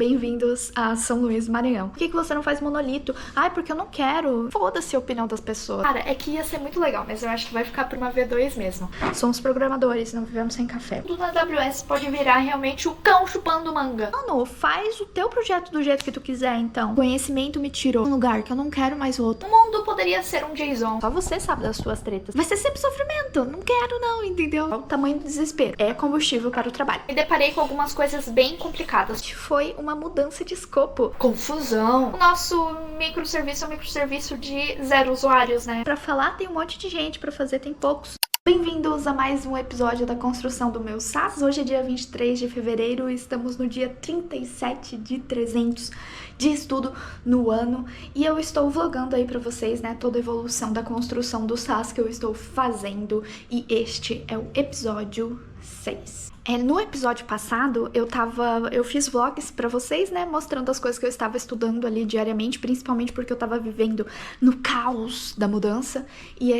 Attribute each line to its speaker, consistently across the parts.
Speaker 1: Bem-vindos a São Luís, Maranhão. Por que você não faz monolito? Ai, porque eu não quero. Foda-se a opinião das pessoas. Cara, é que ia ser muito legal, mas eu acho que vai ficar por uma V2 mesmo. Somos programadores, não vivemos sem café. Tudo na AWS pode virar realmente o cão chupando manga. Mano, faz o teu projeto do jeito que tu quiser, então. Conhecimento me tirou um lugar que eu não quero mais outro. O mundo poderia ser um JSON. Só você sabe das suas tretas. Vai ser sempre sofrimento. Não quero não, entendeu? O tamanho do desespero é combustível para o trabalho. Me deparei com algumas coisas bem complicadas. Foi uma mudança de escopo. Confusão. O nosso microserviço é um microserviço de 0 usuários, né? Pra falar tem um monte de gente, pra fazer tem poucos. Bem-vindos a mais um episódio da construção do meu SaaS. Hoje é dia 23 de fevereiro e estamos no dia 37 de 300 de estudo no ano. E eu estou vlogando aí pra vocês, né, toda a evolução da construção do SaaS que eu estou fazendo. E este é o episódio 6. No episódio passado, eu fiz vlogs pra vocês, né, mostrando as coisas que eu estava estudando ali diariamente, principalmente porque eu tava vivendo no caos da mudança. E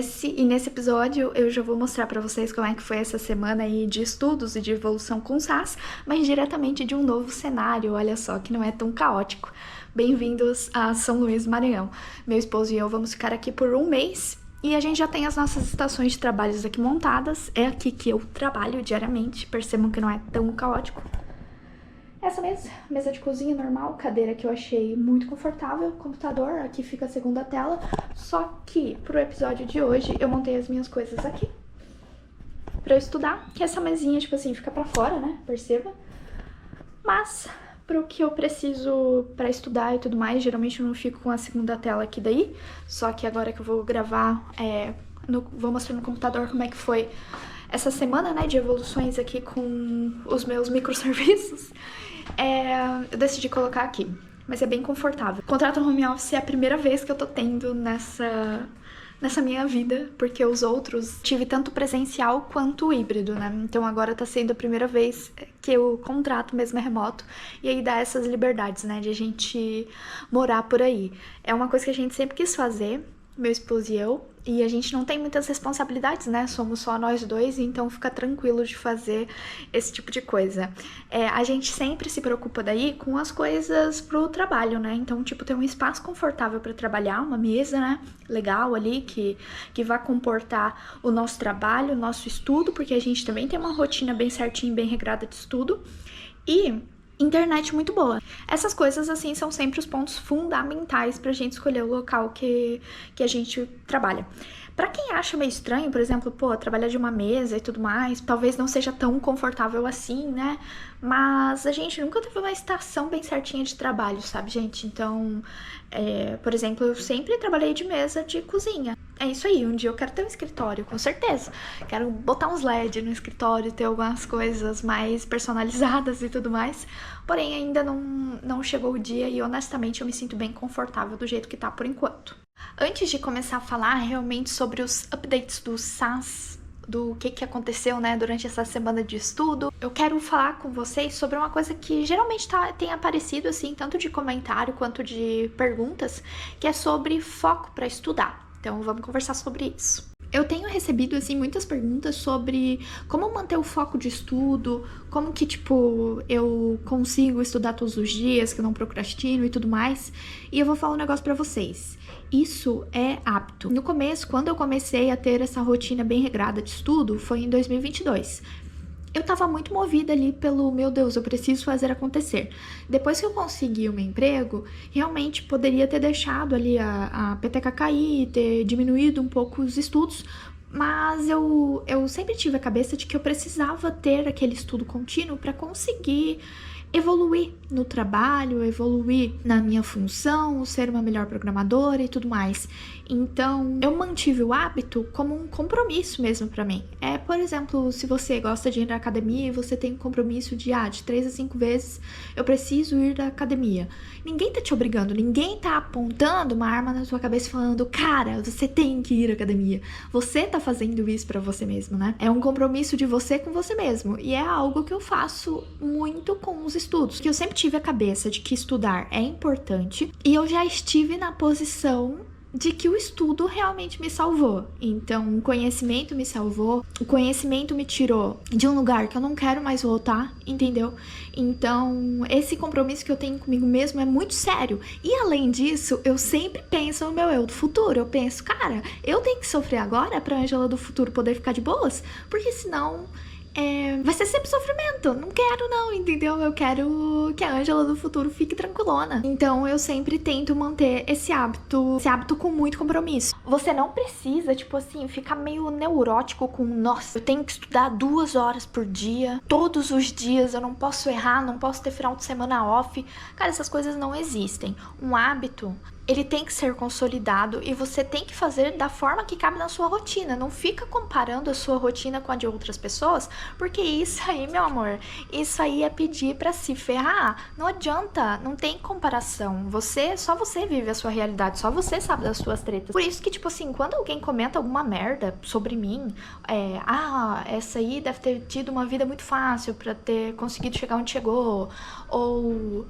Speaker 1: nesse episódio eu já vou mostrar pra vocês como é que foi essa semana aí de estudos e de evolução com SaaS, mas diretamente de um novo cenário, olha só, que não é tão caótico. Bem-vindos a São Luís, Maranhão. Meu esposo e eu vamos ficar aqui por um mês. E a gente já tem as nossas estações de trabalhos aqui montadas. É aqui que eu trabalho diariamente. Percebam que não é tão caótico. Essa mesa de cozinha normal, cadeira que eu achei muito confortável, computador, aqui fica a segunda tela. Só que pro episódio de hoje eu montei as minhas coisas aqui pra eu estudar. Que essa mesinha, tipo assim, fica pra fora, né? Perceba. Mas pro que eu preciso pra estudar e tudo mais, geralmente eu não fico com a segunda tela aqui daí, só que agora que eu vou gravar, vou mostrar no computador como é que foi essa semana, né, de evoluções aqui com os meus microserviços, eu decidi colocar aqui, mas é bem confortável. Contrato home office é a primeira vez que eu tô tendo nessa minha vida, porque os outros tive tanto presencial quanto híbrido, né? Então agora tá sendo a primeira vez que o contrato mesmo é remoto, e aí dá essas liberdades, né, de a gente morar por aí. É uma coisa que a gente sempre quis fazer, meu esposo e eu, e a gente não tem muitas responsabilidades, né? Somos só nós dois, então fica tranquilo de fazer esse tipo de coisa. A gente sempre se preocupa daí com as coisas pro trabalho, né? Então, tipo, ter um espaço confortável para trabalhar, uma mesa, né? Legal ali, que vai comportar o nosso trabalho, o nosso estudo, porque a gente também tem uma rotina bem certinha, bem regrada de estudo. E internet muito boa. Essas coisas, assim, são sempre os pontos fundamentais pra gente escolher o local que a gente trabalha. Pra quem acha meio estranho, por exemplo, trabalhar de uma mesa e tudo mais, talvez não seja tão confortável assim, né? Mas a gente nunca teve uma estação bem certinha de trabalho, sabe, gente? Então, por exemplo, eu sempre trabalhei de mesa de cozinha. É isso aí, um dia eu quero ter um escritório, com certeza. Quero botar uns LED no escritório, ter algumas coisas mais personalizadas e tudo mais. Porém, ainda não chegou o dia e, honestamente, eu me sinto bem confortável do jeito que tá por enquanto. Antes de começar a falar realmente sobre os updates do SaaS, do que aconteceu, né, durante essa semana de estudo, eu quero falar com vocês sobre uma coisa que geralmente tem aparecido, assim, tanto de comentário quanto de perguntas, que é sobre foco para estudar. Então, vamos conversar sobre isso. Eu tenho recebido, assim, muitas perguntas sobre como manter o foco de estudo, como que, tipo, eu consigo estudar todos os dias, que eu não procrastino e tudo mais. E eu vou falar um negócio pra vocês. Isso é hábito. No começo, quando eu comecei a ter essa rotina bem regrada de estudo, foi em 2022. Eu tava muito movida ali pelo, meu Deus, eu preciso fazer acontecer. Depois que eu consegui o meu emprego, realmente poderia ter deixado ali a peteca cair, ter diminuído um pouco os estudos, mas eu sempre tive a cabeça de que eu precisava ter aquele estudo contínuo para conseguir evoluir no trabalho, evoluir na minha função, ser uma melhor programadora e tudo mais. Então, eu mantive o hábito como um compromisso mesmo pra mim. Por exemplo, se você gosta de ir na academia e você tem um compromisso de 3 a 5 vezes eu preciso ir na academia. Ninguém tá te obrigando, ninguém tá apontando uma arma na sua cabeça falando, cara, você tem que ir à academia. Você tá fazendo isso pra você mesmo, né? É um compromisso de você com você mesmo. E é algo que eu faço muito com os estudos. Que eu sempre tive a cabeça de que estudar é importante. E eu já estive na posição de que o estudo realmente me salvou. Então, o conhecimento me salvou, o conhecimento me tirou de um lugar que eu não quero mais voltar, entendeu? Então, esse compromisso que eu tenho comigo mesmo é muito sério. E além disso, eu sempre penso no meu eu do futuro. Eu penso, cara, eu tenho que sofrer agora pra Ângela do futuro poder ficar de boas, porque senão vai ser sempre sofrimento. Não quero não, entendeu? Eu quero que a Ângela do futuro fique tranquilona. Então eu sempre tento manter esse hábito com muito compromisso. Você não precisa, tipo assim, ficar meio neurótico com, nossa, eu tenho que estudar 2 horas por dia, todos os dias, eu não posso errar, não posso ter final de semana off. Cara, essas coisas não existem. Um hábito, ele tem que ser consolidado e você tem que fazer da forma que cabe na sua rotina. Não fica comparando a sua rotina com a de outras pessoas, porque isso aí, meu amor, isso aí é pedir pra se ferrar. Não adianta, não tem comparação. Só você vive a sua realidade, só você sabe das suas tretas. Por isso que, tipo assim, quando alguém comenta alguma merda sobre mim, essa aí deve ter tido uma vida muito fácil pra ter conseguido chegar onde chegou, ou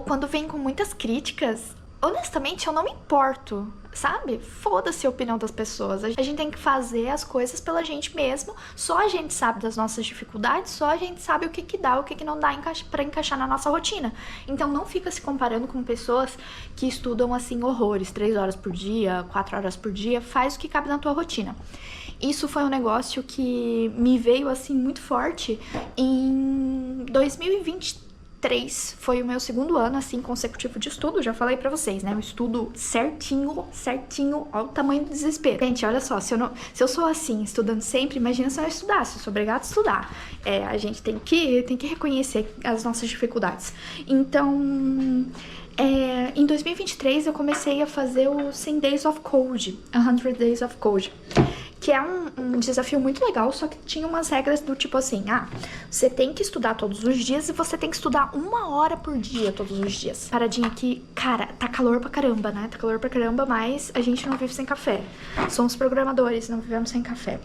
Speaker 1: quando vem com muitas críticas, honestamente, eu não me importo, sabe? Foda-se a opinião das pessoas. A gente tem que fazer as coisas pela gente mesmo. Só a gente sabe das nossas dificuldades, só a gente sabe o que dá, o que não dá pra encaixar na nossa rotina. Então não fica se comparando com pessoas que estudam, assim, horrores, 3 horas por dia, 4 horas por dia. Faz o que cabe na tua rotina. Isso foi um negócio que me veio, assim, muito forte em 2023. Foi o meu 2º ano, assim, consecutivo de estudo, já falei pra vocês, né? Eu estudo certinho, olha o tamanho do desespero. Gente, olha só, se eu sou assim, estudando sempre, imagina se eu não estudasse, eu sou obrigada a estudar. A gente tem que reconhecer as nossas dificuldades. Então, em 2023 eu comecei a fazer o 100 Days of Code, 100 Days of Code, que é um desafio muito legal, só que tinha umas regras do tipo assim, você tem que estudar todos os dias e você tem que estudar 1 hora por dia todos os dias. Paradinha aqui, cara, tá calor pra caramba, né? Tá calor pra caramba, mas a gente não vive sem café. Somos programadores, não vivemos sem café.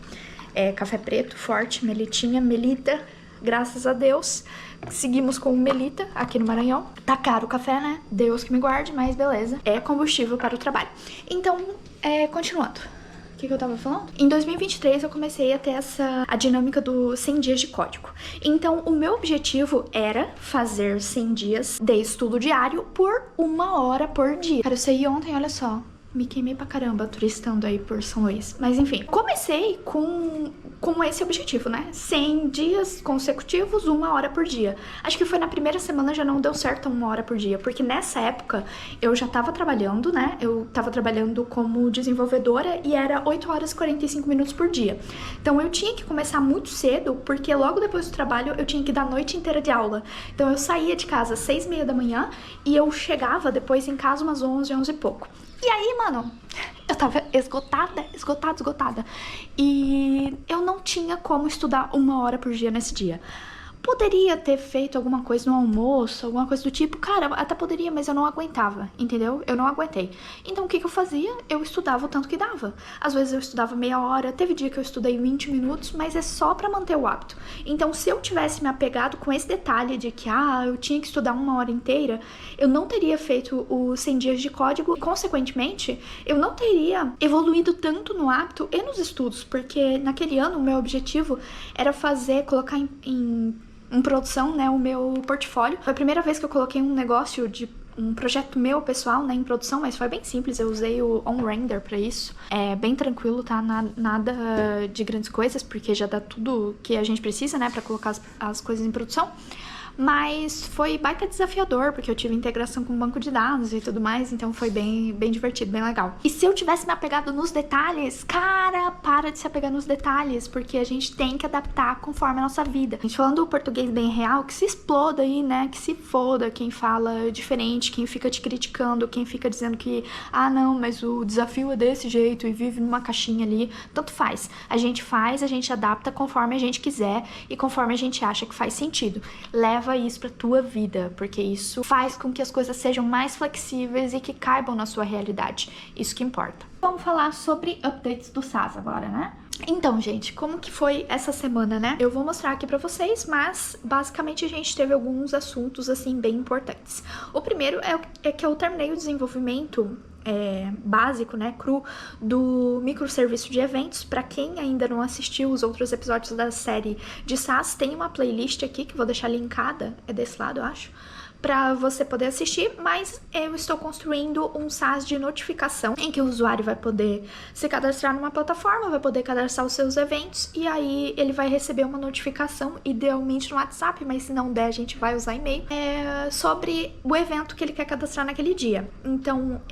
Speaker 1: Café preto, forte, melitinha, melita, graças a Deus. Seguimos com melita aqui no Maranhão. Tá caro o café, né? Deus que me guarde, mas beleza. É combustível para o trabalho. Então, continuando. O que eu tava falando? Em 2023 eu comecei a ter a dinâmica do 100 dias de código. Então o meu objetivo era fazer 100 dias de estudo diário por 1 hora por dia. Cara, eu saí ontem, olha só. Me queimei pra caramba turistando aí por São Luís. Mas enfim, comecei com esse objetivo, né? 100 dias consecutivos, 1 hora por dia. Acho que foi na primeira semana já não deu certo 1 hora por dia, porque nessa época eu já tava trabalhando, né? Eu tava trabalhando como desenvolvedora e era 8 horas e 45 minutos por dia. Então eu tinha que começar muito cedo, porque logo depois do trabalho eu tinha que dar a noite inteira de aula. Então eu saía de casa às 6h30 da manhã e eu chegava depois em casa umas 11 e pouco. E aí, mano, eu tava esgotada. E eu não tinha como estudar 1 hora por dia nesse dia. Poderia ter feito alguma coisa no almoço, alguma coisa do tipo. Cara, até poderia, mas eu não aguentava, entendeu? Eu não aguentei. Então o que eu fazia? Eu estudava o tanto que dava. Às vezes eu estudava meia hora, teve dia que eu estudei 20 minutos, mas é só pra manter o hábito. Então se eu tivesse me apegado com esse detalhe de que, eu tinha que estudar 1 hora inteira, eu não teria feito os 100 dias de código e, consequentemente, eu não teria evoluído tanto no hábito e nos estudos, porque naquele ano o meu objetivo era colocar em produção, né, o meu portfólio. Foi a primeira vez que eu coloquei um projeto meu pessoal, né, em produção, mas foi bem simples. Eu usei o OnRender pra isso. É bem tranquilo, tá? Nada de grandes coisas, porque já dá tudo que a gente precisa, né, pra colocar as coisas em produção. Mas foi baita desafiador, porque eu tive integração com o banco de dados e tudo mais, então foi bem divertido, bem legal. E se eu tivesse me apegado nos detalhes, cara, para de se apegar nos detalhes, porque a gente tem que adaptar conforme a nossa vida. A gente falando o português bem real, que se exploda aí, né, que se foda quem fala diferente, quem fica te criticando, quem fica dizendo que, não, mas o desafio é desse jeito e vive numa caixinha ali, tanto faz. A gente adapta conforme a gente quiser e conforme a gente acha que faz sentido. Leva isso pra tua vida, porque isso faz com que as coisas sejam mais flexíveis e que caibam na sua realidade. Isso que importa. Vamos falar sobre updates do SAS agora, né? Então, gente, como que foi essa semana, né? Eu vou mostrar aqui pra vocês, mas basicamente a gente teve alguns assuntos, assim, bem importantes. O primeiro é que eu terminei o desenvolvimento básico, né, cru, do microserviço de eventos. Pra quem ainda não assistiu os outros episódios da série de SaaS, tem uma playlist aqui que eu vou deixar linkada, é desse lado, eu acho, para você poder assistir, mas eu estou construindo um SaaS de notificação em que o usuário vai poder se cadastrar numa plataforma, vai poder cadastrar os seus eventos e aí ele vai receber uma notificação, idealmente no WhatsApp, mas se não der a gente vai usar e-mail, sobre o evento que ele quer cadastrar naquele dia. Então,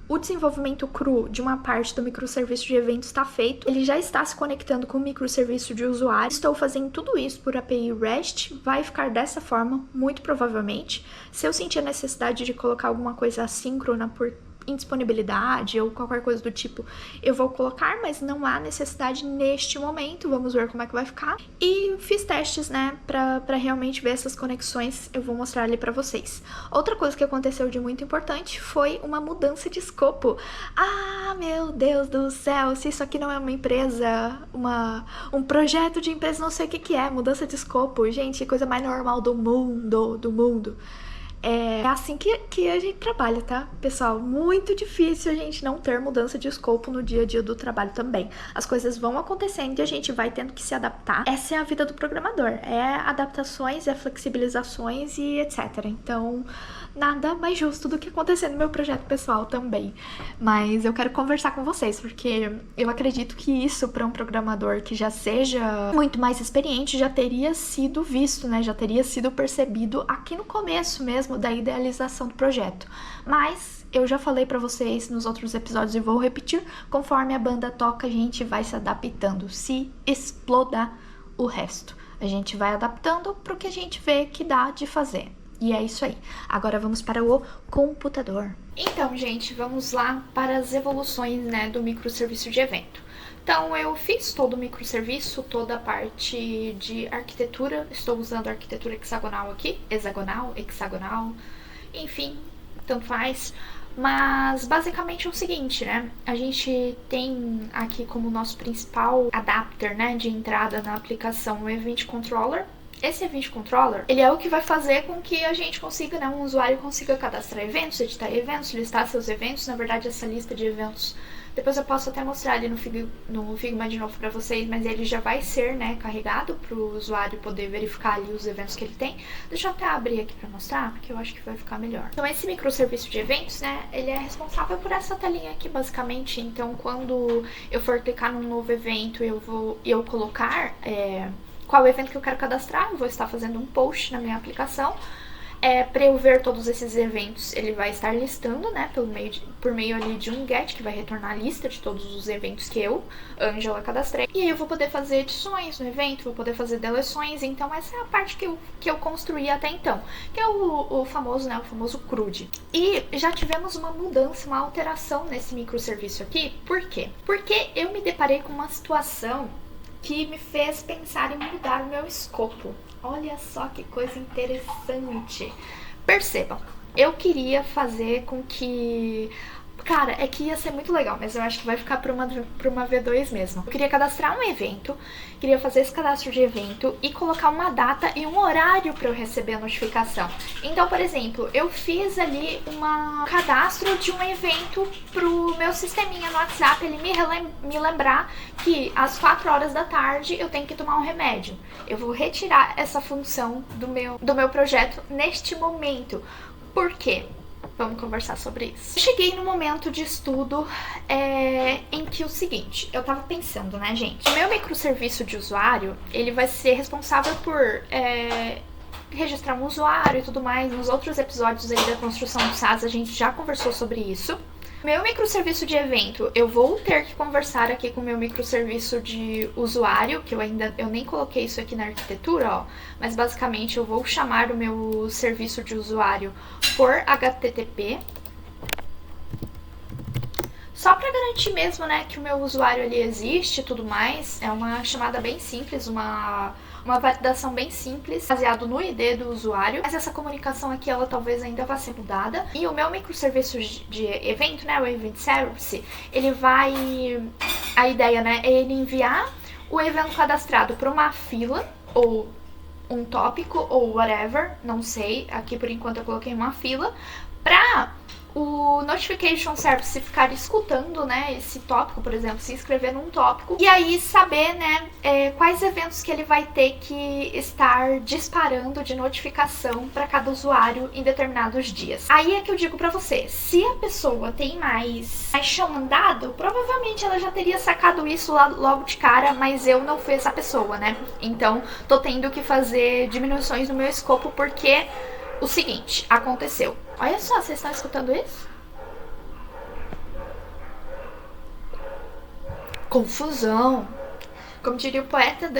Speaker 1: o desenvolvimento cru de uma parte do microserviço de eventos está feito, ele já está se conectando com o microserviço de usuário. Estou fazendo tudo isso por API REST, vai ficar dessa forma, muito provavelmente. Se eu sentir a necessidade de colocar alguma coisa assíncrona por indisponibilidade ou qualquer coisa do tipo, eu vou colocar, mas não há necessidade neste momento. Vamos ver como é que vai ficar. E fiz testes, né, pra realmente ver essas conexões, eu vou mostrar ali pra vocês. Outra coisa que aconteceu de muito importante foi uma mudança de escopo. Ah, meu Deus do céu, se isso aqui não é uma empresa, um projeto de empresa, não sei o que é, mudança de escopo. Gente, coisa mais normal do mundo. É assim que a gente trabalha, tá, pessoal? Muito difícil a gente não ter mudança de escopo no dia a dia do trabalho também. As coisas vão acontecendo e a gente vai tendo que se adaptar. Essa é a vida do programador, é adaptações, é flexibilizações e etc. Então, nada mais justo do que acontecer no meu projeto pessoal também. Mas eu quero conversar com vocês, porque eu acredito que isso, para um programador que já seja muito mais experiente, já teria sido visto, né? Já teria sido percebido aqui no começo mesmo da idealização do projeto. Mas eu já falei pra vocês nos outros episódios e vou repetir, conforme a banda toca, a gente vai se adaptando, se exploda o resto. A gente vai adaptando pro que a gente vê que dá de fazer. E é isso aí. Agora vamos para o computador. Então, gente, vamos lá para as evoluções, né, do microserviço de evento. Então, eu fiz todo o microserviço, toda a parte de arquitetura. Estou usando a arquitetura hexagonal aqui. Hexagonal, enfim, tanto faz. Mas, basicamente, é o seguinte, né? A gente tem aqui como nosso principal adapter, né, de entrada na aplicação o Event Controller. Esse Event Controller, ele é o que vai fazer com que a gente consiga, né, um usuário consiga cadastrar eventos, editar eventos, listar seus eventos. Na verdade, essa lista de eventos, depois eu posso até mostrar ali no Figma de novo pra vocês, mas ele já vai ser, né, carregado pro usuário poder verificar ali os eventos que ele tem. Deixa eu até abrir aqui pra mostrar, porque eu acho que vai ficar melhor. Então, esse microserviço de eventos, né, ele é responsável por essa telinha aqui, basicamente. Então, quando eu for clicar num novo evento, eu colocar qual evento que eu quero cadastrar, eu vou estar fazendo um post na minha aplicação. Para eu ver todos esses eventos, ele vai estar listando, né, por meio ali de um get, que vai retornar a lista de todos os eventos que eu, Ângela, cadastrei. E aí eu vou poder fazer edições no evento, vou poder fazer deleções. Então essa é a parte que eu construí até então, que é o famoso, né, o famoso CRUD. E já tivemos uma mudança, uma alteração nesse microserviço aqui. Por quê? Porque eu me deparei com uma situação que me fez pensar em mudar o meu escopo. Olha só que coisa interessante. Percebam, eu queria fazer com que... Cara, é que ia ser muito legal, mas eu acho que vai ficar pra uma V2 mesmo. Eu queria cadastrar um evento, queria fazer esse cadastro de evento e colocar uma data e um horário pra eu receber a notificação. Então, por exemplo, eu fiz ali um cadastro de um evento pro meu sisteminha no WhatsApp, ele me lembrar que às 4 horas da tarde eu tenho que tomar um remédio. Eu vou retirar essa função do meu projeto neste momento. Por quê? Vamos conversar sobre isso. Eu cheguei no momento de estudo em que o seguinte, eu tava pensando, né, gente? O meu microserviço de usuário, ele vai ser responsável por registrar um usuário e tudo mais. Nos outros episódios aí da construção do SaaS, a gente já conversou sobre isso. Meu microserviço de evento, eu vou ter que conversar aqui com o meu microserviço de usuário, que eu nem coloquei isso aqui na arquitetura, ó, mas basicamente eu vou chamar o meu serviço de usuário por HTTP, só para garantir mesmo, né, que o meu usuário ali existe e tudo mais. É uma chamada bem simples, uma uma validação bem simples, baseado no ID do usuário, mas essa comunicação aqui, ela talvez ainda vá ser mudada. E o meu microserviço de evento, né, o Event Service, ele vai... A ideia, né, é ele enviar o evento cadastrado para uma fila, ou um tópico, ou whatever, não sei, aqui por enquanto eu coloquei uma fila, para o Notification Service ficar escutando, né, esse tópico, por exemplo, se inscrever num tópico, e aí saber, né, quais eventos que ele vai ter que estar disparando de notificação para cada usuário em determinados dias. Aí é que eu digo pra você, se a pessoa tem mais chão andado, provavelmente ela já teria sacado isso lá logo de cara, mas eu não fui essa pessoa, né, então tô tendo que fazer diminuições no meu escopo porque o seguinte aconteceu. Olha só, vocês estão escutando isso? Confusão. Como diria o poeta,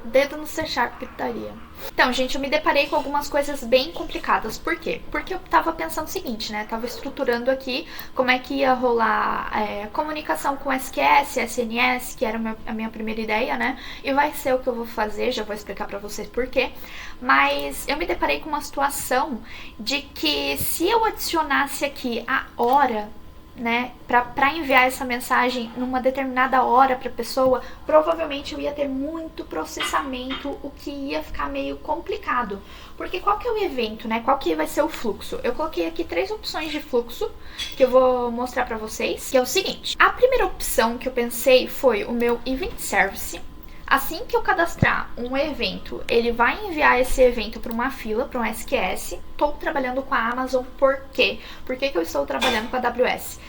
Speaker 1: dedo no C# gritaria. Então, gente, eu me deparei com algumas coisas bem complicadas. Por quê? Porque eu tava pensando o seguinte, né? Tava estruturando aqui como é que ia rolar comunicação com SQS, SNS, que era a minha primeira ideia, né? E vai ser o que eu vou fazer, já vou explicar pra vocês por quê. Mas eu me deparei com uma situação de que se eu adicionasse aqui a hora, né, para enviar essa mensagem numa determinada hora para a pessoa, provavelmente eu ia ter muito processamento, o que ia ficar meio complicado. Porque qual que é o evento, né? Qual que vai ser o fluxo? Eu coloquei aqui 3 opções de fluxo que eu vou mostrar para vocês, que é o seguinte. A primeira opção que eu pensei foi o meu Event Service. Assim que eu cadastrar um evento, ele vai enviar esse evento para uma fila, para um SQS. Estou trabalhando com a Amazon, por quê? Por que eu estou trabalhando com a AWS?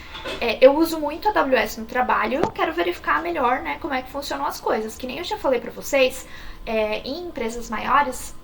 Speaker 1: Eu uso muito a AWS no trabalho, eu quero verificar melhor, né, como é que funcionam as coisas. Que nem eu já falei para vocês, em empresas maiores,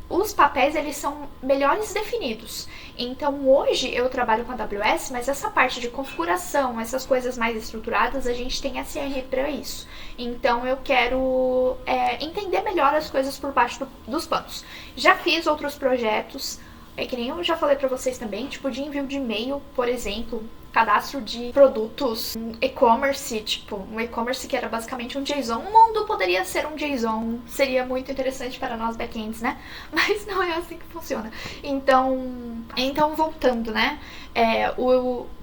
Speaker 1: os papéis eles são melhores definidos. Então hoje eu trabalho com a AWS, mas essa parte de configuração, essas coisas mais estruturadas, a gente tem SRE para isso. Então eu quero entender melhor as coisas por baixo dos panos. Já fiz outros projetos, que nem eu já falei para vocês também, tipo de envio de e-mail, por exemplo, cadastro de produtos, um e-commerce, tipo, um e-commerce que era basicamente um JSON. O mundo poderia ser um JSON, seria muito interessante para nós backends, né? Mas não é assim que funciona. Então voltando, né?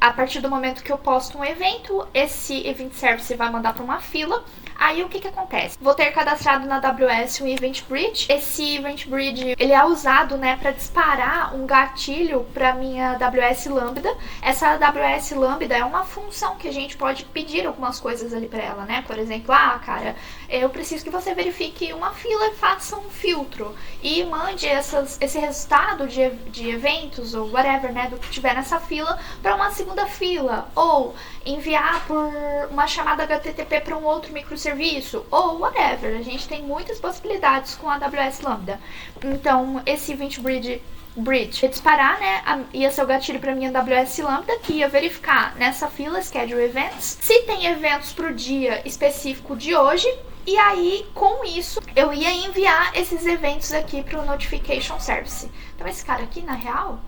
Speaker 1: A partir do momento que eu posto um evento, esse Event Service vai mandar para uma fila. Aí o que acontece? Vou ter cadastrado na AWS um Event Bridge. Esse Event Bridge, ele é usado, né, para disparar um gatilho para minha AWS Lambda. Essa AWS Lambda é uma função que a gente pode pedir algumas coisas ali para ela, né? Por exemplo, cara, eu preciso que você verifique uma fila e faça um filtro e mande esse resultado de eventos ou whatever, né, do que tiver nessa fila para uma segunda fila, ou enviar por uma chamada HTTP para um outro microserviço, ou whatever. A gente tem muitas possibilidades com a AWS Lambda. Então, esse Event Bridge ia disparar, né, ia ser o gatilho para minha AWS Lambda, que ia verificar nessa fila Schedule Events, se tem eventos para o dia específico de hoje. E aí, com isso, eu ia enviar esses eventos aqui para o Notification Service. Então, esse cara aqui, na real,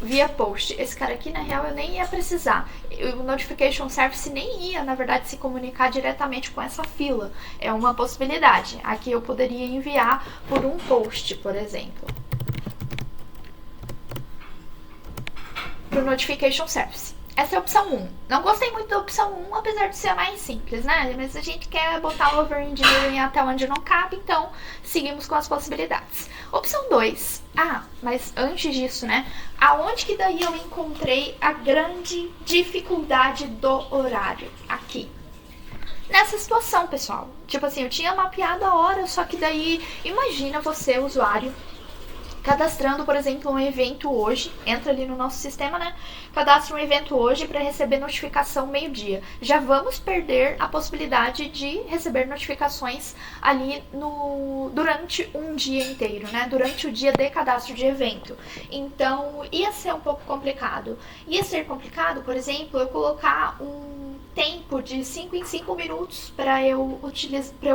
Speaker 1: via post, esse cara aqui, na real, eu nem ia precisar. O Notification Service nem ia, na verdade, se comunicar diretamente com essa fila. É uma possibilidade. Aqui eu poderia enviar por um post, por exemplo, para o Notification Service. Essa é a opção 1. Não gostei muito da opção 1, apesar de ser a mais simples, né? Mas a gente quer botar o over-engineering até onde não cabe, então seguimos com as possibilidades. Opção 2. Mas antes disso, né? Aonde que daí eu encontrei a grande dificuldade do horário? Aqui. Nessa situação, pessoal. Tipo assim, eu tinha mapeado a hora, só que daí, imagina você, usuário, cadastrando, por exemplo, um evento hoje, entra ali no nosso sistema, né? Cadastra um evento hoje para receber notificação meio-dia. Já vamos perder a possibilidade de receber notificações ali durante um dia inteiro, né? Durante o dia de cadastro de evento. Então, ia ser um pouco complicado. Ia ser complicado, por exemplo, eu colocar um tempo de 5 em 5 minutos para eu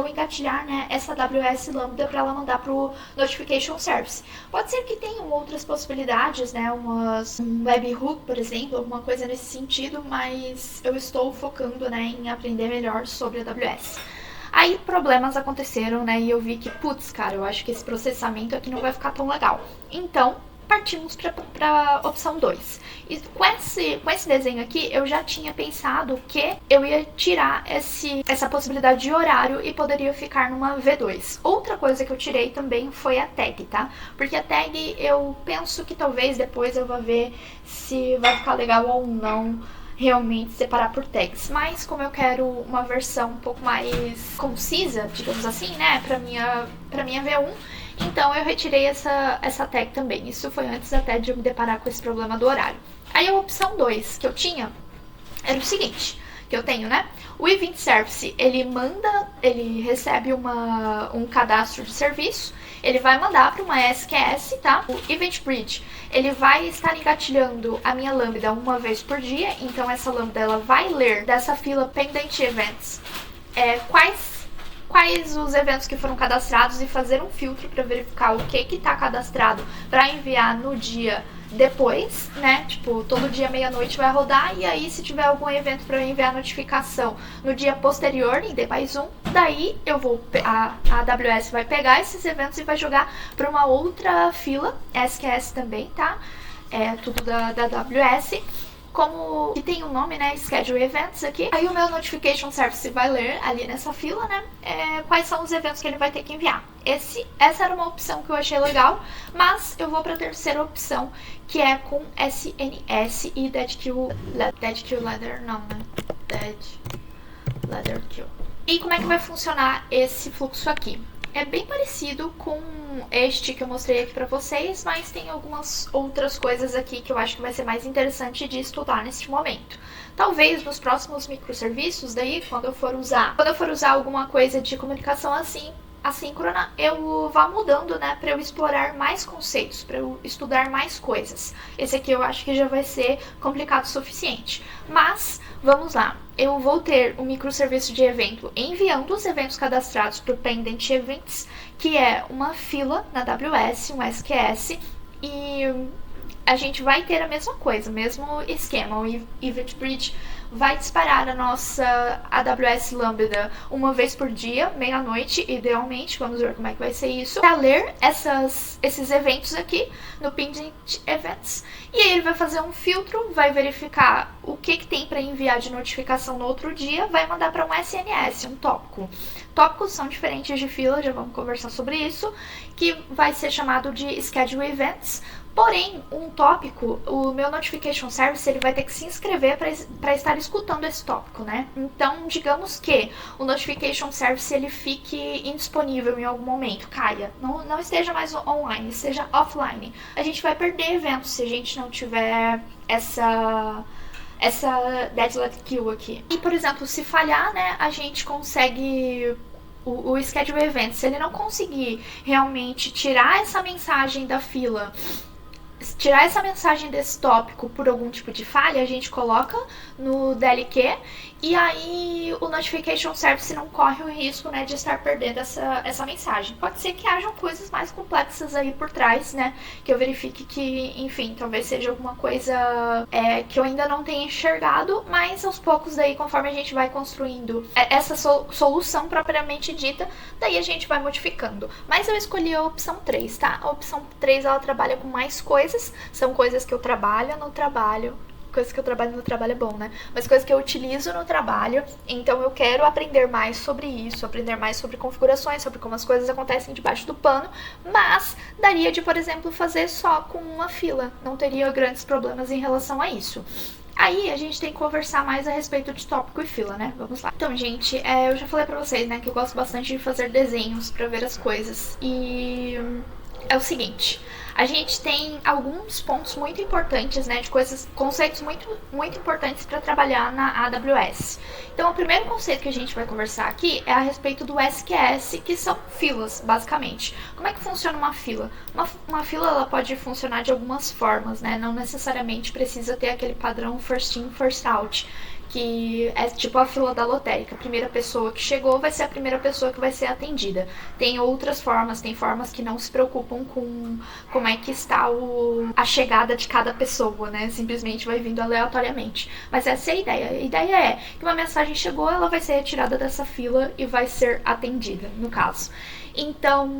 Speaker 1: engatilhar, né, essa AWS Lambda para ela mandar pro Notification Service. Pode ser que tenham outras possibilidades, né, um webhook, por exemplo, alguma coisa nesse sentido, mas eu estou focando, né, em aprender melhor sobre a AWS. Aí problemas aconteceram, né, e eu vi que, putz, cara, eu acho que esse processamento aqui não vai ficar tão legal. Então, partimos para opção 2. E com esse desenho aqui, eu já tinha pensado que eu ia tirar essa possibilidade de horário e poderia ficar numa V2. Outra coisa que eu tirei também foi a tag, tá? Porque a tag eu penso que talvez depois eu vá ver se vai ficar legal ou não realmente separar por tags, mas como eu quero uma versão um pouco mais concisa, digamos assim, né, pra minha V1, então eu retirei essa tag também. Isso foi antes até de eu me deparar com esse problema do horário. Aí a opção 2 que eu tinha era o seguinte, que eu tenho, né? O Event Service, ele recebe um cadastro de serviço, ele vai mandar para uma SQS, tá? O Event Bridge, ele vai estar engatilhando a minha lambda uma vez por dia, então essa lambda ela vai ler dessa fila Pending Events quais os eventos que foram cadastrados e fazer um filtro para verificar o que está cadastrado para enviar no dia depois, né? Tipo, todo dia meia-noite vai rodar e aí se tiver algum evento para eu enviar notificação no dia posterior, em D mais 1, daí a AWS vai pegar esses eventos e vai jogar para uma outra fila, SQS também, tá? É tudo da AWS. Como que tem um nome, né, Schedule Events aqui. Aí o meu Notification Service vai ler ali nessa fila, né, quais são os eventos que ele vai ter que enviar. Essa era uma opção que eu achei legal, mas eu vou para a terceira opção, que é com SNS e Dead Kill Ladder, não, né, Dead Ladder Kill. E como é que vai funcionar esse fluxo aqui? É bem parecido com este que eu mostrei aqui pra vocês, mas tem algumas outras coisas aqui que eu acho que vai ser mais interessante de estudar neste momento. Talvez nos próximos microserviços, daí, quando eu for usar alguma coisa de comunicação assim, assíncrona, eu vá mudando, né, para eu explorar mais conceitos, para eu estudar mais coisas. Esse aqui eu acho que já vai ser complicado o suficiente. Mas, vamos lá. Eu vou ter um microserviço de evento enviando os eventos cadastrados para o Pending Events, que é uma fila na AWS, um SQS, e a gente vai ter a mesma coisa, o mesmo esquema. O Event Bridge vai disparar a nossa AWS Lambda uma vez por dia, meia-noite, idealmente. Vamos ver como é que vai ser isso. Para ler esses eventos aqui no Pending Events. E aí ele vai fazer um filtro, vai verificar o que tem para enviar de notificação no outro dia, vai mandar para um SNS, um tópico. Tópicos são diferentes de fila, já vamos conversar sobre isso, que vai ser chamado de Schedule Events. Porém, um tópico, o meu Notification Service, ele vai ter que se inscrever para estar escutando esse tópico, né? Então, digamos que o Notification Service ele fique indisponível em algum momento, caia, não esteja mais online, esteja offline. A gente vai perder eventos se a gente não tiver essa Deadlock Kill aqui. E, por exemplo, se falhar, né, a gente consegue o Schedule Event. Se ele não conseguir realmente tirar essa mensagem da fila, tirar essa mensagem desse tópico por algum tipo de falha, a gente coloca no DLQ e aí o Notification Service não corre o risco, né, de estar perdendo essa mensagem. Pode ser que hajam coisas mais complexas aí por trás, né, que eu verifique que, enfim, talvez seja alguma coisa que eu ainda não tenha enxergado, mas aos poucos daí, conforme a gente vai construindo essa solução propriamente dita, daí a gente vai modificando. Mas eu escolhi a opção 3, tá? A opção 3, ela trabalha com mais coisas, são coisas que eu trabalho no trabalho. Coisas que eu trabalho no trabalho é bom, né? Mas coisas que eu utilizo no trabalho. Então eu quero aprender mais sobre isso, aprender mais sobre configurações, sobre como as coisas acontecem debaixo do pano. Mas daria de, por exemplo, fazer só com uma fila. Não teria grandes problemas em relação a isso. Aí a gente tem que conversar mais a respeito de tópico e fila, né? Vamos lá. Então, gente, eu já falei pra vocês, né, que eu gosto bastante de fazer desenhos pra ver as coisas. E é o seguinte, a gente tem alguns pontos muito importantes, né, de conceitos muito importantes para trabalhar na AWS. Então, o primeiro conceito que a gente vai conversar aqui é a respeito do SQS, que são filas, basicamente. Como é que funciona uma fila? Uma fila, ela pode funcionar de algumas formas, né, não necessariamente precisa ter aquele padrão first in, first out, que é tipo a fila da lotérica. A primeira pessoa que chegou vai ser a primeira pessoa que vai ser atendida. Tem outras formas, tem formas que não se preocupam com como é que está a chegada de cada pessoa, né? Simplesmente vai vindo aleatoriamente. Mas essa é a ideia. A ideia é que uma mensagem chegou, ela vai ser retirada dessa fila e vai ser atendida, no caso. Então,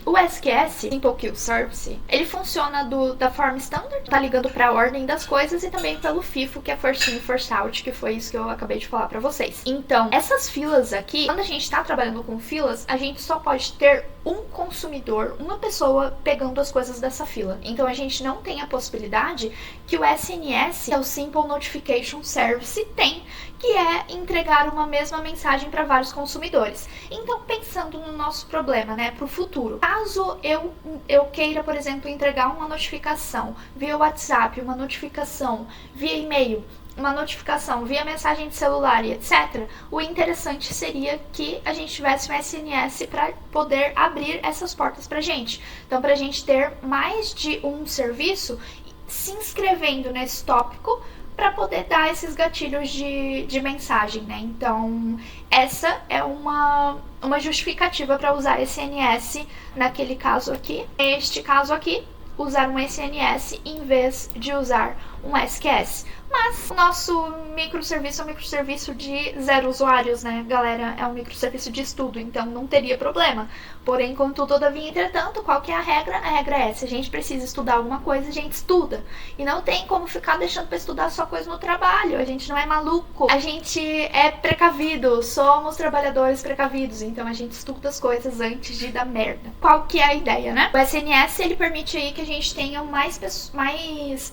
Speaker 1: o SQS, Simple Queue Service, ele funciona da forma standard, tá ligando para a ordem das coisas e também pelo FIFO, que é First In, First Out, que foi isso que eu acabei de falar para vocês. Então, essas filas aqui, quando a gente tá trabalhando com filas, a gente só pode ter um consumidor, uma pessoa pegando as coisas dessa fila. Então, a gente não tem a possibilidade que o SNS, que é o Simple Notification Service, tem, que é entregar uma mesma mensagem para vários consumidores. Então, pensando no nosso problema, né, para o futuro, caso eu queira, por exemplo, entregar uma notificação via WhatsApp, uma notificação via e-mail, uma notificação via mensagem de celular e etc., o interessante seria que a gente tivesse um SNS para poder abrir essas portas para a gente. Então, para a gente ter mais de um serviço se inscrevendo nesse tópico, para poder dar esses gatilhos de mensagem, né? Então, essa é uma justificativa para usar SNS naquele caso aqui. Neste caso aqui, usar um SNS em vez de usar um SQS. Mas o nosso microserviço é um microserviço de 0 usuários, né, galera? É um microserviço de estudo, então não teria problema. Porém, contudo, todavia, entretanto, qual que é a regra? A regra é, se a gente precisa estudar alguma coisa, a gente estuda. E não tem como ficar deixando para estudar só coisa no trabalho. A gente não é maluco. A gente é precavido. Somos trabalhadores precavidos. Então, a gente estuda as coisas antes de dar merda. Qual que é a ideia, né? O SNS, ele permite aí que a gente tenha mais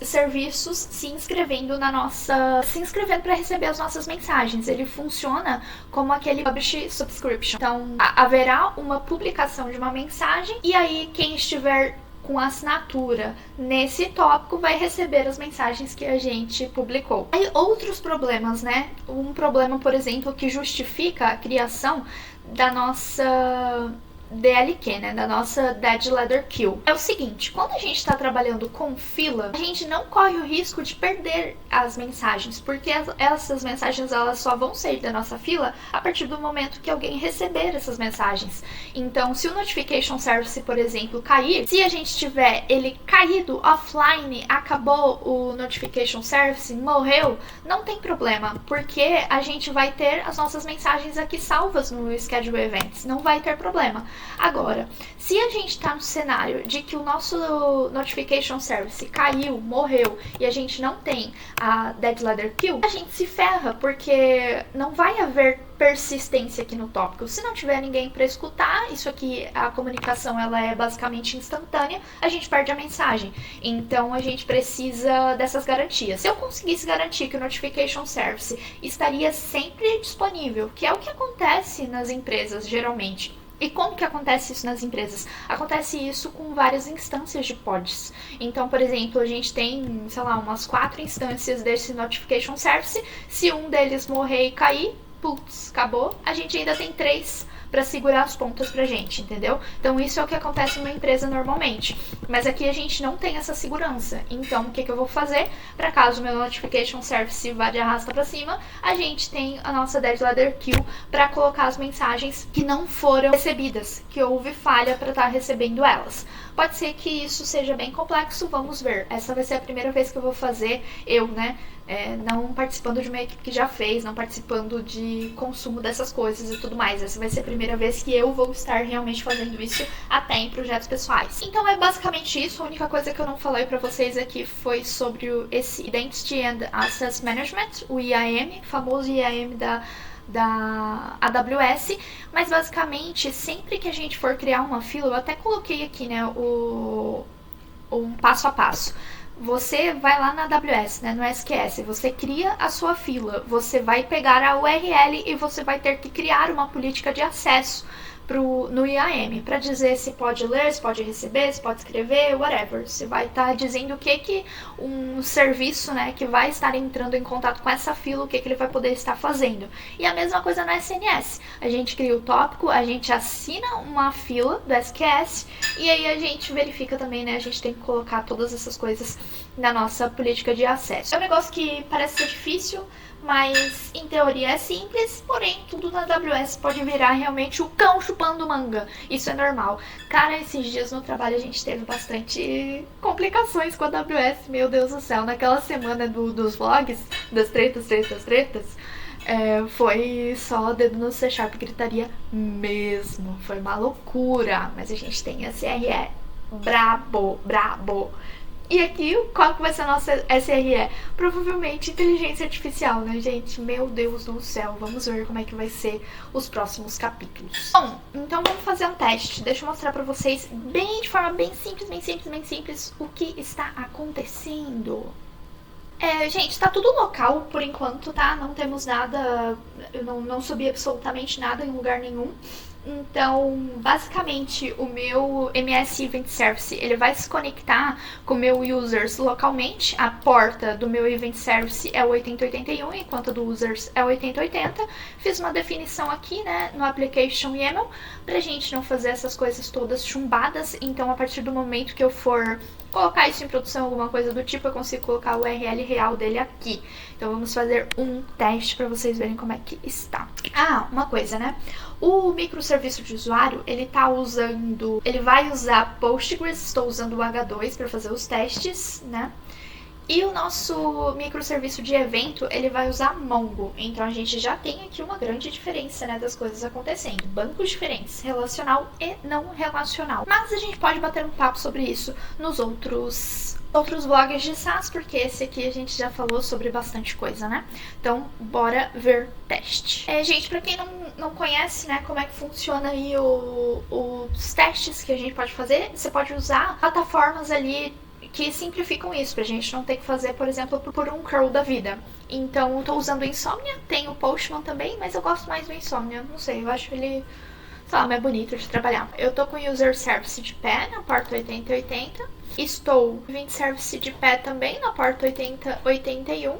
Speaker 1: serviços se inscrevendo para receber as nossas mensagens. Ele funciona como aquele Publish Subscription. Então, haverá uma publicação de uma mensagem e aí quem estiver com assinatura nesse tópico vai receber as mensagens que a gente publicou. Aí outros problemas, né? Um problema, por exemplo, que justifica a criação da nossa DLQ, né, da nossa Dead Letter Queue. É o seguinte, quando a gente está trabalhando com fila, a gente não corre o risco de perder as mensagens, porque essas mensagens elas só vão sair da nossa fila a partir do momento que alguém receber essas mensagens. Então, se o Notification Service, por exemplo, cair, se a gente tiver ele caído offline, acabou o Notification Service, morreu, não tem problema, porque a gente vai ter as nossas mensagens aqui salvas no Schedule Events, não vai ter problema. Agora, se a gente está no cenário de que o nosso Notification Service caiu, morreu e a gente não tem a Dead Letter Queue, a gente se ferra, porque não vai haver persistência aqui no tópico. Se não tiver ninguém para escutar, isso aqui, a comunicação ela é basicamente instantânea, a gente perde a mensagem. Então a gente precisa dessas garantias. Se eu conseguisse garantir que o Notification Service estaria sempre disponível, que é o que acontece nas empresas geralmente. E como que acontece isso nas empresas? Acontece isso com várias instâncias de pods. Então, por exemplo, a gente tem, sei lá, umas 4 instâncias desse Notification Service. Se um deles morrer e cair, putz, acabou. A gente ainda tem 3 para segurar as pontas pra gente, entendeu? Então isso é o que acontece numa empresa normalmente. Mas aqui a gente não tem essa segurança. Então o que eu vou fazer? Para caso o meu Notification Service vá de arrasta para cima, a gente tem a nossa Dead Letter Queue para colocar as mensagens que não foram recebidas, que houve falha para estar recebendo elas. Pode ser que isso seja bem complexo, vamos ver. Essa vai ser a primeira vez que eu vou fazer, não participando de uma equipe que já fez, não participando de consumo dessas coisas e tudo mais. Essa vai ser a primeira vez que eu vou estar realmente fazendo isso até em projetos pessoais. Então é basicamente isso. A única coisa que eu não falei pra vocês aqui foi sobre esse Identity and Access Management, o IAM, famoso IAM da AWS, mas basicamente sempre que a gente for criar uma fila, eu até coloquei aqui, né, o passo a passo. Você vai lá na AWS, né, no SQS, você cria a sua fila, você vai pegar a URL e você vai ter que criar uma política de acesso no IAM, para dizer se pode ler, se pode receber, se pode escrever, whatever. Você vai estar dizendo o que um serviço, né, que vai estar entrando em contato com essa fila, o que ele vai poder estar fazendo. E a mesma coisa no SNS. A gente cria o tópico, a gente assina uma fila do SQS e aí a gente verifica também, né, a gente tem que colocar todas essas coisas na nossa política de acesso. É um negócio que parece ser difícil, mas em teoria é simples, porém tudo na AWS pode virar realmente o cão chupando manga. Isso é normal. Cara, esses dias no trabalho a gente teve bastante complicações com a AWS, meu Deus do céu. Naquela semana dos vlogs, das tretas, foi só dedo no C# gritaria mesmo. Foi uma loucura, mas a gente tem a SRE brabo. E aqui, qual que vai ser a nossa SRE? Provavelmente inteligência artificial, né, gente? Meu Deus do céu, vamos ver como é que vai ser os próximos capítulos. Bom, então vamos fazer um teste. Deixa eu mostrar pra vocês de forma bem simples, o que está acontecendo. Gente, tá tudo local por enquanto, tá? Não temos nada, eu não subi absolutamente nada em lugar nenhum. Então, basicamente, o meu MS Event Service, ele vai se conectar com o meu users localmente. A porta do meu Event Service é o 8081, enquanto a do users é o 8080. Fiz uma definição aqui, né, no Application YAML, pra gente não fazer essas coisas todas chumbadas. Então, a partir do momento que eu for colocar isso em produção, alguma coisa do tipo, eu consigo colocar o URL real dele aqui. Então, vamos fazer um teste pra vocês verem como é que está. Ah, uma coisa, né? O microserviço de usuário, ele vai usar Postgres, estou usando o H2 para fazer os testes, né? E o nosso microserviço de evento, ele vai usar Mongo. Então a gente já tem aqui uma grande diferença, né, das coisas acontecendo. Bancos diferentes, relacional e não relacional. Mas a gente pode bater um papo sobre isso nos outros vlogs de SaaS, porque esse aqui a gente já falou sobre bastante coisa, né? Então, bora ver teste. Gente, pra quem não conhece, né, como é que funciona aí os testes que a gente pode fazer, você pode usar plataformas ali que simplificam isso, pra gente não ter que fazer, por exemplo, por um curl da vida. Então, eu tô usando o Insomnia, tem o Postman também, mas eu gosto mais do Insomnia, não sei, eu acho ele, sei lá, mais bonito de trabalhar. Eu tô com o User Service de pé na porta 8080, estou com o Event Service de pé também na porta 8081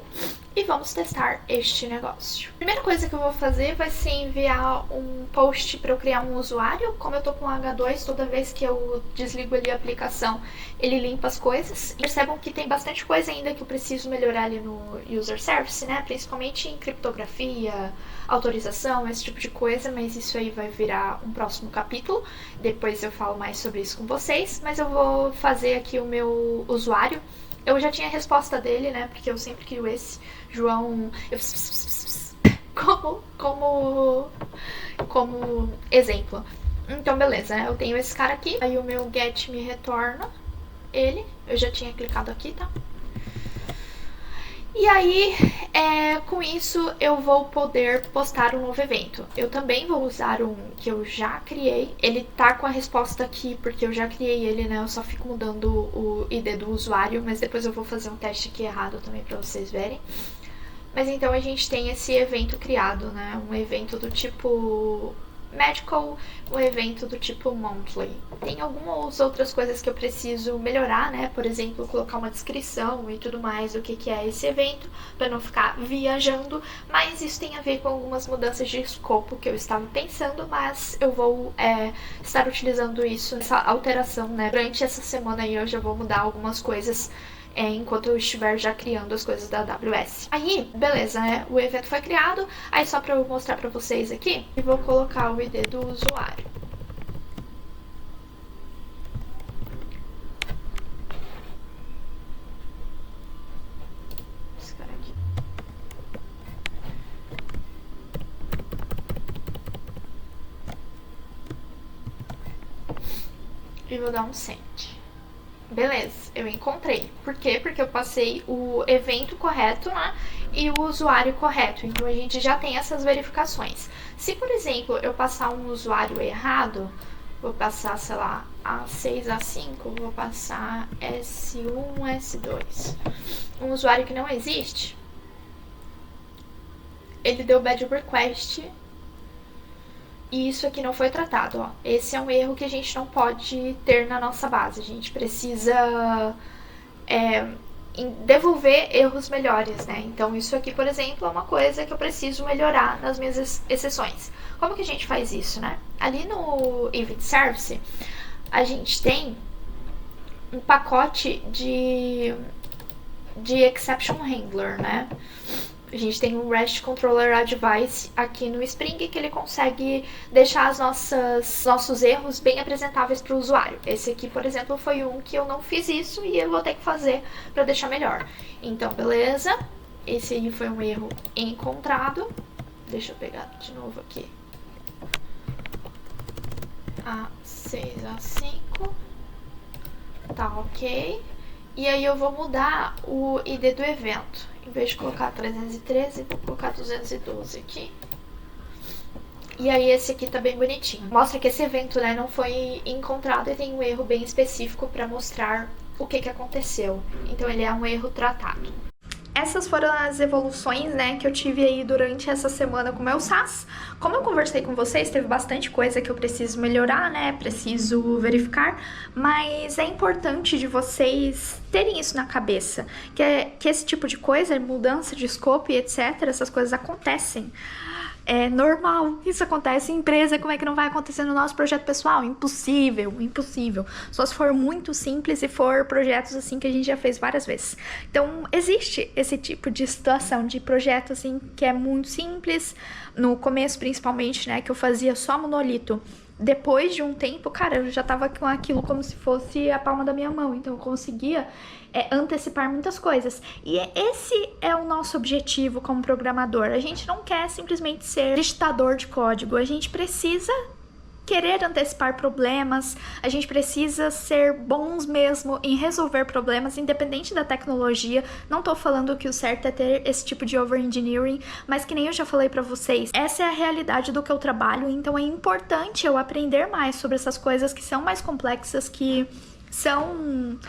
Speaker 1: e vamos testar este negócio. A primeira coisa que eu vou fazer vai ser enviar um post para eu criar um usuário. Como eu tô com o H2, toda vez que eu desligo ali a aplicação, ele limpa as coisas. Percebam que tem bastante coisa ainda que eu preciso melhorar ali no User Service, né? Principalmente em criptografia, autorização, esse tipo de coisa, mas isso aí vai virar um próximo capítulo. Depois eu falo mais sobre isso com vocês, mas eu vou fazer aqui o meu usuário. Eu já tinha a resposta dele, né? Porque eu sempre crio esse. João... Como exemplo. Então, beleza, né? Eu tenho esse cara aqui. Aí o meu get me retorna ele. Eu já tinha clicado aqui, tá? E aí, com isso, eu vou poder postar um novo evento. Eu também vou usar um que eu já criei. Ele tá com a resposta aqui, porque eu já criei ele, né? Eu só fico mudando o ID do usuário, mas depois eu vou fazer um teste aqui errado também pra vocês verem. Mas então a gente tem esse evento criado, né? Um evento do tipo medical, um evento do tipo monthly. Tem algumas outras coisas que eu preciso melhorar, né? Por exemplo, colocar uma descrição e tudo mais do que é esse evento, para não ficar viajando, mas isso tem a ver com algumas mudanças de escopo que eu estava pensando, mas eu vou estar utilizando isso, essa alteração, né? Durante essa semana aí eu já vou mudar algumas coisas enquanto eu estiver já criando as coisas da AWS. Aí, beleza, né? O evento foi criado, aí só pra eu mostrar pra vocês aqui, eu vou colocar o ID do usuário. Esse cara aqui. E vou dar um send. Beleza, eu encontrei. Por quê? Porque eu passei o evento correto, né? E o usuário correto. Então a gente já tem essas verificações. Se, por exemplo, eu passar um usuário errado, vou passar, sei lá, A6, A5, vou passar S1, S2. Um usuário que não existe, ele deu bad request e isso aqui não foi tratado, ó. Esse é um erro que a gente não pode ter na nossa base. A gente precisa devolver erros melhores, né? Então isso aqui, por exemplo, é uma coisa que eu preciso melhorar nas minhas exceções. Como que a gente faz isso, né? Ali no Event Service, a gente tem um pacote de Exception Handler, né? A gente tem um REST Controller Advice aqui no Spring que ele consegue deixar nossos erros bem apresentáveis para o usuário. Esse aqui, por exemplo, foi um que eu não fiz isso e eu vou ter que fazer para deixar melhor. Então, beleza. Esse aí foi um erro encontrado. Deixa eu pegar de novo aqui. A6, A5. Tá ok. E aí eu vou mudar o ID do evento. Em vez de colocar 313, vou colocar 212 aqui. E aí esse aqui tá bem bonitinho. Mostra que esse evento, né, não foi encontrado e tem um erro bem específico para mostrar o que aconteceu. Então ele é um erro tratado. Essas foram as evoluções, né, que eu tive aí durante essa semana com o meu SaaS. Como eu conversei com vocês, teve bastante coisa que eu preciso melhorar, né, preciso verificar, mas é importante de vocês terem isso na cabeça, que esse tipo de coisa, mudança de escopo e etc, essas coisas acontecem. É normal, isso acontece em empresa, como é que não vai acontecer no nosso projeto pessoal? Impossível, impossível. Só se for muito simples e for projetos assim que a gente já fez várias vezes. Então, existe esse tipo de situação de projeto assim que é muito simples, no começo principalmente, né, que eu fazia só monolito. Depois de um tempo, cara, eu já tava com aquilo como se fosse a palma da minha mão, então eu conseguia antecipar muitas coisas. E esse é o nosso objetivo como programador. A gente não quer simplesmente ser digitador de código, a gente precisa querer antecipar problemas, a gente precisa ser bons mesmo em resolver problemas, independente da tecnologia. Não tô falando que o certo é ter esse tipo de over-engineering, mas que nem eu já falei pra vocês, essa é a realidade do que eu trabalho, então é importante eu aprender mais sobre essas coisas que são mais complexas, que são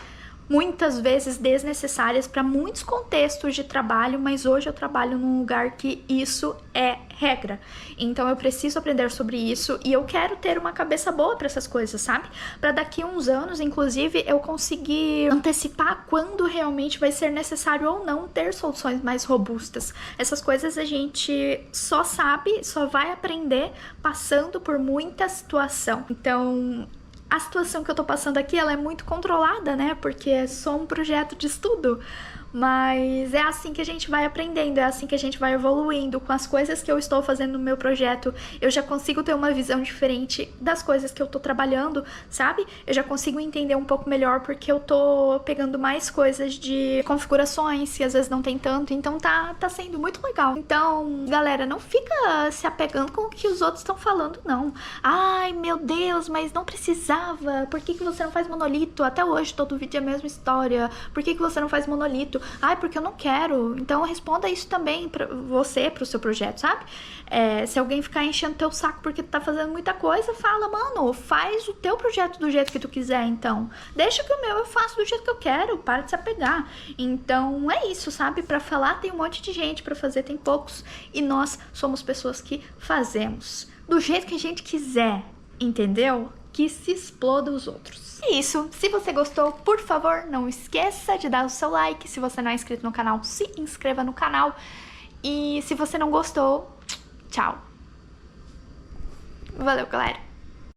Speaker 1: muitas vezes desnecessárias para muitos contextos de trabalho, mas hoje eu trabalho num lugar que isso é regra. Então eu preciso aprender sobre isso e eu quero ter uma cabeça boa para essas coisas, sabe? Para daqui a uns anos, inclusive, eu conseguir antecipar quando realmente vai ser necessário ou não ter soluções mais robustas. Essas coisas a gente só sabe, só vai aprender passando por muita situação. Então, a situação que eu tô passando aqui, ela é muito controlada, né? Porque é só um projeto de estudo. Mas é assim que a gente vai aprendendo, é assim que a gente vai evoluindo. Com as coisas que eu estou fazendo no meu projeto, eu já consigo ter uma visão diferente das coisas que eu tô trabalhando, sabe? Eu já consigo entender um pouco melhor porque eu tô pegando mais coisas de configurações que às vezes não tem tanto, então tá sendo muito legal. Então, galera, não fica se apegando com o que os outros estão falando, não. Ai, meu Deus, mas não precisava. Por que você não faz monolito? Até hoje todo vídeo é a mesma história. Por que você não faz monolito? Ai, porque eu não quero. Então responda isso também pra você, pro seu projeto, sabe? Se alguém ficar enchendo teu saco porque tu tá fazendo muita coisa, fala, mano, faz o teu projeto do jeito que tu quiser, então. Deixa que o meu eu faço do jeito que eu quero, para de se apegar. Então é isso, sabe? Pra falar tem um monte de gente, pra fazer tem poucos, e nós somos pessoas que fazemos do jeito que a gente quiser, entendeu? Que se exploda os outros. É isso. Se você gostou, por favor, não esqueça de dar o seu like. Se você não é inscrito no canal, se inscreva no canal. E se você não gostou, tchau. Valeu, galera.